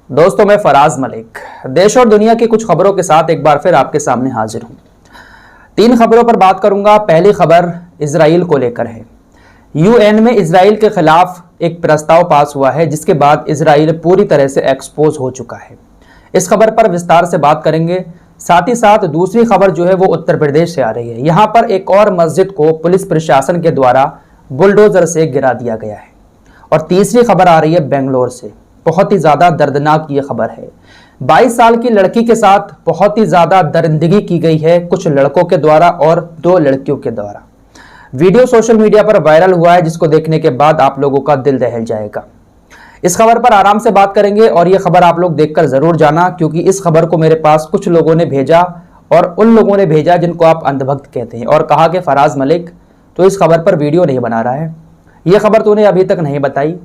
दोस्तों, मैं फराज मलिक देश और दुनिया की कुछ खबरों के साथ एक बार फिर आपके सामने हाजिर हूं। 3 खबरों पर बात करूंगा। पहली खबर इजराइल को लेकर है। यूएन में इजराइल के खिलाफ एक प्रस्ताव पास हुआ है, जिसके बाद इजराइल पूरी तरह से एक्सपोज हो चुका है। इस खबर पर विस्तार से बात करेंगे। साथ ही साथ दूसरी खबर जो है वो उत्तर प्रदेश से आ रही है। यहाँ पर एक और मस्जिद को पुलिस प्रशासन के द्वारा बुलडोजर से गिरा दिया गया है। और तीसरी खबर आ रही है बेंगलोर से। बहुत ही ज़्यादा दर्दनाक ये खबर है। 22 साल की लड़की के साथ बहुत ही ज़्यादा दरिंदगी की गई है, कुछ लड़कों के द्वारा और 2 लड़कियों के द्वारा। वीडियो सोशल मीडिया पर वायरल हुआ है, जिसको देखने के बाद आप लोगों का दिल दहल जाएगा। इस खबर पर आराम से बात करेंगे और ये खबर आप लोग देखकर ज़रूर जाना, क्योंकि इस खबर को मेरे पास कुछ लोगों ने भेजा और उन लोगों ने भेजा जिनको आप अंधभक्त कहते हैं, और कहा कि फराज मलिक तो इस खबर पर वीडियो नहीं बना रहा है, ये खबर तूने अभी तक नहीं बताई।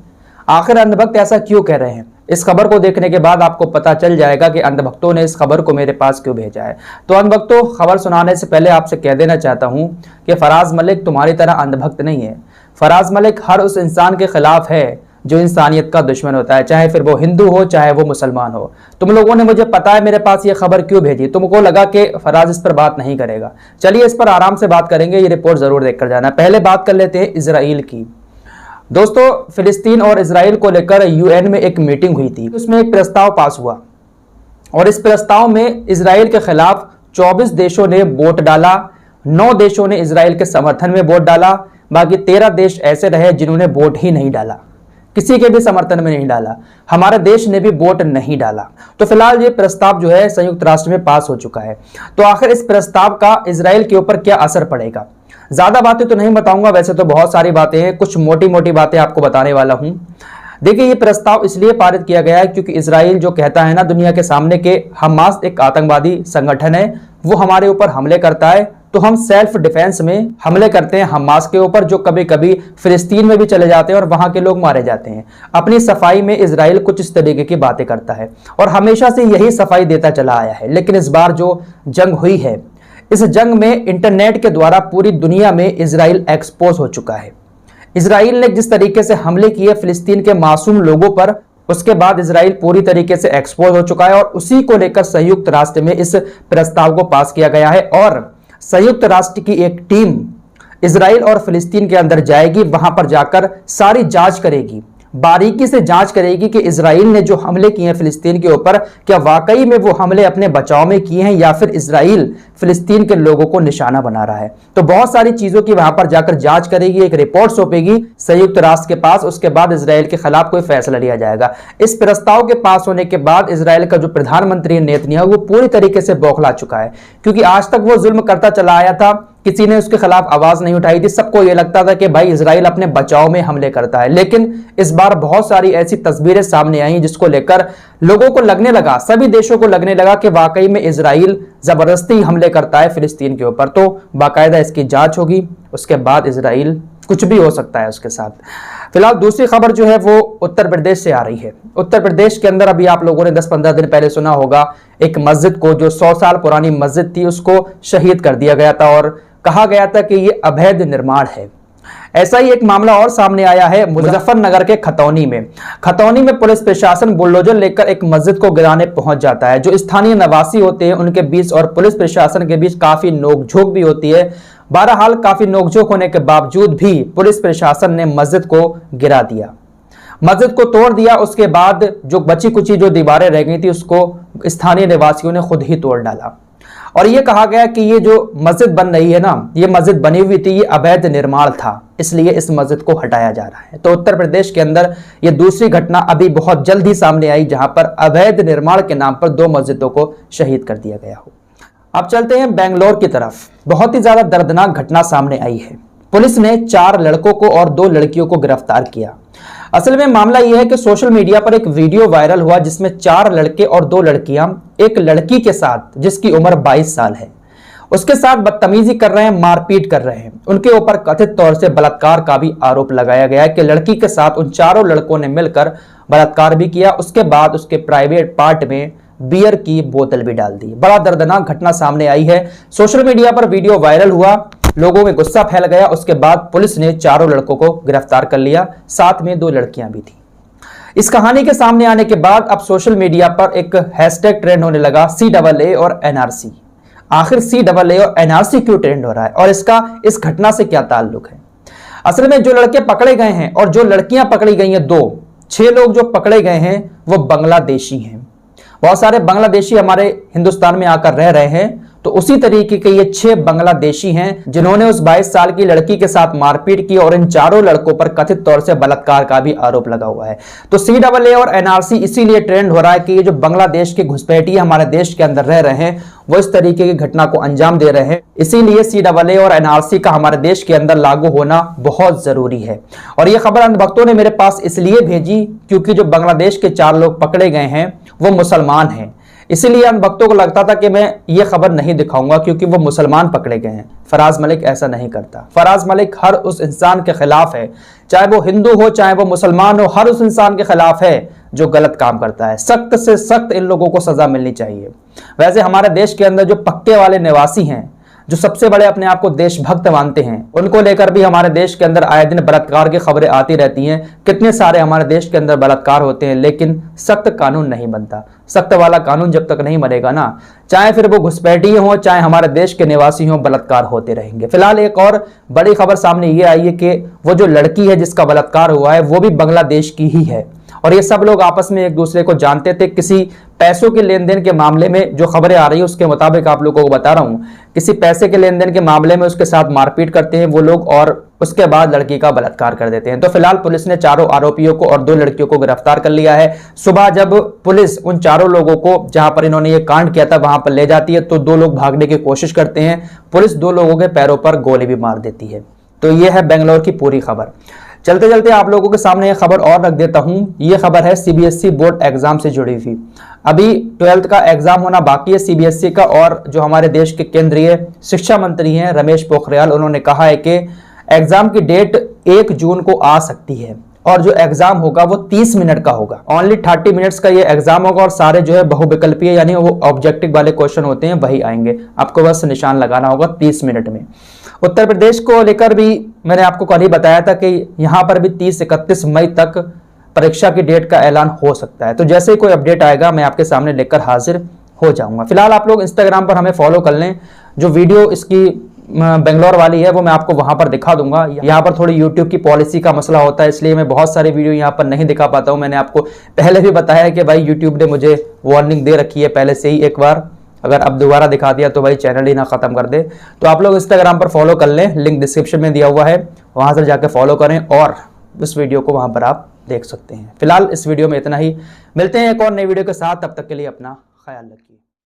आखिर अंधभक्त ऐसा क्यों कह रहे हैं? इस खबर को देखने के बाद आपको पता चल जाएगा कि अंधभक्तों ने इस खबर को मेरे पास क्यों भेजा है। तो अंधभक्तों, खबर सुनाने से पहले आपसे कह देना चाहता हूं कि फराज मलिक तुम्हारी तरह अंधभक्त नहीं है। फराज मलिक हर उस इंसान के खिलाफ है जो इंसानियत का दुश्मन होता है, चाहे फिर वो हिंदू हो चाहे वो मुसलमान हो। तुम लोगों ने, मुझे पता है, मेरे पास ये खबर क्यों भेजी। तुमको लगा कि फराज इस पर बात नहीं करेगा। चलिए इस पर आराम से बात करेंगे, ये रिपोर्ट जरूर देखकर जाना। पहले बात कर लेते हैं इजराइल की। दोस्तों, फिलिस्तीन और इजराइल को लेकर यूएन में एक मीटिंग हुई थी। उसमें एक प्रस्ताव पास हुआ और इस प्रस्ताव में इजराइल के खिलाफ 24 देशों ने वोट डाला। 9 देशों ने इजराइल के समर्थन में वोट डाला। बाकी 13 देश ऐसे रहे जिन्होंने वोट ही नहीं डाला, किसी के भी समर्थन में नहीं डाला। हमारे देश ने भी वोट नहीं डाला। तो फिलहाल ये प्रस्ताव जो है संयुक्त राष्ट्र में पास हो चुका है। तो आखिर इस प्रस्ताव का इजराइल के ऊपर क्या असर पड़ेगा? ज्यादा बातें तो नहीं बताऊंगा, वैसे तो बहुत सारी बातें हैं, कुछ मोटी मोटी बातें आपको बताने वाला हूं। देखिए, ये प्रस्ताव इसलिए पारित किया गया है क्योंकि इजराइल जो कहता है ना दुनिया के सामने के हमास एक आतंकवादी संगठन है, वो हमारे ऊपर हमले करता है, तो हम सेल्फ डिफेंस में हमले करते हैं हमास के ऊपर, जो कभी कभी फिलिस्तीन में भी चले जाते हैं और वहां के लोग मारे जाते हैं। अपनी सफाई में इजराइल कुछ इस तरीके की बातें करता है और हमेशा से यही सफाई देता चला आया है। लेकिन इस बार जो जंग हुई है, इस जंग में इंटरनेट के द्वारा पूरी दुनिया में इजराइल एक्सपोज हो चुका है। इजराइल ने जिस तरीके से हमले किए फिलिस्तीन के मासूम लोगों पर, उसके बाद इजराइल पूरी तरीके से एक्सपोज हो चुका है और उसी को लेकर संयुक्त राष्ट्र में इस प्रस्ताव को पास किया गया है। और संयुक्त राष्ट्र की एक टीम इजराइल और फिलिस्तीन के अंदर जाएगी, वहां पर जाकर सारी जांच करेगी, बारीकी से जांच करेगी कि इजराइल ने जो हमले किए हैं फिलिस्तीन के ऊपर, क्या वाकई में वो हमले अपने बचाव में किए हैं या फिर इजराइल फिलिस्तीन के लोगों को निशाना बना रहा है। तो बहुत सारी चीजों की वहां पर जाकर जांच करेगी, एक रिपोर्ट सौंपेगी संयुक्त राष्ट्र के पास। उसके बाद इजराइल के खिलाफ कोई फैसला लिया जाएगा। इस प्रस्ताव के पास होने के बाद इजराइल का जो प्रधानमंत्री नेतन्याहू, वो पूरी तरीके से बौखला चुका है, क्योंकि आज तक वो जुल्म करता चला आया था, किसी ने उसके खिलाफ आवाज नहीं उठाई थी। सबको यह लगता था कि भाई इजराइल अपने बचाव में हमले करता है। लेकिन इस बार बहुत सारी ऐसी तस्वीरें सामने आई जिसको लेकर लोगों को लगने लगा, सभी देशों को लगने लगा कि वाकई में इजराइल जबरदस्ती हमले करता है फिलिस्तीन के ऊपर। तो बाकायदा इसकी जांच होगी, उसके बाद इजराइल कुछ भी हो सकता है उसके साथ। फिलहाल दूसरी खबर जो है वो उत्तर प्रदेश से आ रही है। उत्तर प्रदेश के अंदर अभी आप लोगों ने 10-15 दिन पहले सुना होगा, एक मस्जिद को, जो 100 साल पुरानी मस्जिद थी, उसको शहीद कर दिया गया था और कहा गया था कि ये अवैध निर्माण है। ऐसा ही एक मामला और सामने आया है मुजफ्फरनगर के खतौनी में। खतौनी में पुलिस प्रशासन बुलडोजर लेकर एक मस्जिद को गिराने पहुंच जाता है। जो स्थानीय निवासी होते हैं उनके बीच और पुलिस प्रशासन के बीच काफी नोकझोंक भी होती है। बहरहाल काफी नोकझोंक होने के बावजूद भी पुलिस प्रशासन ने मस्जिद को गिरा दिया, मस्जिद को तोड़ दिया। उसके बाद जो बची कुची जो दीवारें रह गई थी उसको स्थानीय निवासियों ने खुद ही तोड़ डाला और ये कहा गया कि ये जो मस्जिद बन रही है ना, ये मस्जिद बनी हुई थी, ये अवैध निर्माण था, इसलिए इस मस्जिद को हटाया जा रहा है। तो उत्तर प्रदेश के अंदर ये दूसरी घटना अभी बहुत जल्द ही सामने आई, जहां पर अवैध निर्माण के नाम पर 2 मस्जिदों को शहीद कर दिया गया हो। अब चलते हैं बेंगलोर की तरफ। बहुत ही ज्यादा दर्दनाक घटना सामने आई है। पुलिस ने 4 लड़कों को और 2 लड़कियों को गिरफ्तार किया। असल में मामला यह है कि सोशल मीडिया पर एक वीडियो वायरल हुआ जिसमें 4 लड़के और 2 लड़कियां एक लड़की के साथ, जिसकी उम्र 22 साल है, उसके साथ बदतमीजी कर रहे हैं, मारपीट कर रहे हैं। उनके ऊपर कथित तौर से बलात्कार का भी आरोप लगाया गया है कि लड़की के साथ उन 4 लड़कों ने मिलकर बलात्कार भी किया। उसके बाद उसके प्राइवेट पार्ट में बियर की बोतल भी डाल दी। बड़ा दर्दनाक घटना सामने आई है। सोशल मीडिया पर वीडियो वायरल हुआ, लोगों में गुस्सा फैल गया। उसके बाद पुलिस ने 4 लड़कों को गिरफ्तार कर लिया, साथ में 2 लड़कियां भी थी। इस कहानी के सामने आने के बाद अब सोशल मीडिया पर एक हैशटैग ट्रेंड होने लगा, CAA और NRC। आखिर CAA और NRC क्यों ट्रेंड हो रहा है और इसका इस घटना से क्या ताल्लुक है? असल में जो लड़के पकड़े गए हैं और जो लड़कियां पकड़ी गई हैं, 6 लोग जो पकड़े गए हैं वो बांग्लादेशी हैं। बहुत सारे बांग्लादेशी हमारे हिंदुस्तान में आकर रह रहे हैं, तो उसी तरीके के ये 6 बांग्लादेशी हैं जिन्होंने उस 22 साल की लड़की के साथ मारपीट की और इन चारों लड़कों पर कथित तौर से बलात्कार का भी आरोप लगा हुआ है। तो CAA और NRC इसीलिए ट्रेंड हो रहा है कि ये जो बांग्लादेश के घुसपैठिए हमारे देश के अंदर रह रहे हैं वो इस तरीके की घटना को अंजाम दे रहे हैं। इसीलिए CAA और NRC का हमारे देश के अंदर लागू होना बहुत जरूरी है। और ये खबर अंधभक्तों ने मेरे पास इसलिए भेजी क्योंकि जो बांग्लादेश के 4 लोग पकड़े गए हैं वो मुसलमान हैं। इसीलिए अंधभक्तों को लगता था कि मैं ये खबर नहीं दिखाऊंगा क्योंकि वो मुसलमान पकड़े गए हैं। फराज मलिक ऐसा नहीं करता। फराज मलिक हर उस इंसान के खिलाफ है, चाहे वो हिंदू हो चाहे वो मुसलमान हो, हर उस इंसान के खिलाफ है जो गलत काम करता है। सख्त से सख्त इन लोगों को सजा मिलनी चाहिए। वैसे हमारे देश के अंदर जो पक्के वाले निवासी हैं, जो सबसे बड़े अपने आप को देशभक्त मानते हैं, उनको लेकर भी हमारे देश के अंदर आए दिन बलात्कार की खबरें आती रहती हैं। कितने सारे हमारे देश के अंदर बलात्कार होते हैं, लेकिन सख्त कानून नहीं बनता। सख्त वाला कानून जब तक नहीं बनेगा ना, चाहे फिर वो घुसपैठिए हो चाहे हमारे देश के निवासी हो, बलात्कार होते रहेंगे। फिलहाल एक और बड़ी खबर सामने ये आई है कि वो जो लड़की है जिसका बलात्कार हुआ है वो भी बांग्लादेश की ही है और ये सब लोग आपस में एक दूसरे को जानते थे। किसी पैसों के लेन देन के मामले में जो खबरें आ रही है उसके मुताबिक आप लोगों को बता रहा हूं, किसी पैसे के लेन देन के मामले में उसके साथ मारपीट करते हैं वो लोग और उसके बाद लड़की का बलात्कार कर देते हैं। तो फिलहाल पुलिस ने चारों आरोपियों को और 2 लड़कियों को गिरफ्तार कर लिया है। सुबह जब पुलिस उन चारों लोगों को जहां पर इन्होंने ये कांड किया था वहां पर ले जाती है तो 2 लोग भागने की कोशिश करते हैं। पुलिस 2 लोगों के पैरों पर गोली भी मार देती है। तो यह है बेंगलोर की पूरी खबर। चलते चलते आप लोगों के सामने एक खबर और रख देता हूं। यह खबर है CBSE बोर्ड एग्जाम से जुड़ी हुई। अभी 12th का एग्जाम होना बाकी है CBSE का, और जो हमारे देश के केंद्रीय शिक्षा मंत्री हैं रमेश पोखरियाल, उन्होंने कहा है कि एग्जाम की डेट 1 जून को आ सकती है और जो एग्जाम होगा वो 30 मिनट का होगा। ओनली 30 मिनट्स का ये एग्जाम होगा और सारे जो है बहुविकल्पीय यानी वो ऑब्जेक्टिव वाले क्वेश्चन होते हैं वही आएंगे। आपको बस निशान लगाना होगा 30 मिनट में। उत्तर प्रदेश को लेकर भी मैंने आपको कल ही बताया था कि यहां पर भी 30-31 मई तक परीक्षा की डेट का ऐलान हो सकता है। तो जैसे ही कोई अपडेट आएगा मैं आपके सामने लेकर हाजिर हो जाऊंगा। फिलहाल आप लोग इंस्टाग्राम पर हमें फॉलो कर लें। जो वीडियो इसकी बेंगलोर वाली है वो मैं आपको वहां पर दिखा दूंगा। यहाँ पर थोड़ी यूट्यूब की पॉलिसी का मसला होता है, इसलिए मैं बहुत सारी वीडियो यहाँ पर नहीं दिखा पाता हूँ। मैंने आपको पहले भी बताया है कि भाई यूट्यूब ने मुझे वार्निंग दे रखी है पहले से ही एक बार, अगर अब दोबारा दिखा दिया तो भाई चैनल ही ना खत्म कर दे। तो आप लोग इंस्टाग्राम पर फॉलो कर लें, लिंक डिस्क्रिप्शन में दिया हुआ है, वहां से जाकर फॉलो करें और इस वीडियो को वहां पर आप देख सकते हैं। फिलहाल इस वीडियो में इतना ही, मिलते हैं एक और नई वीडियो के साथ, तब तक के लिए अपना ख्याल रखिए।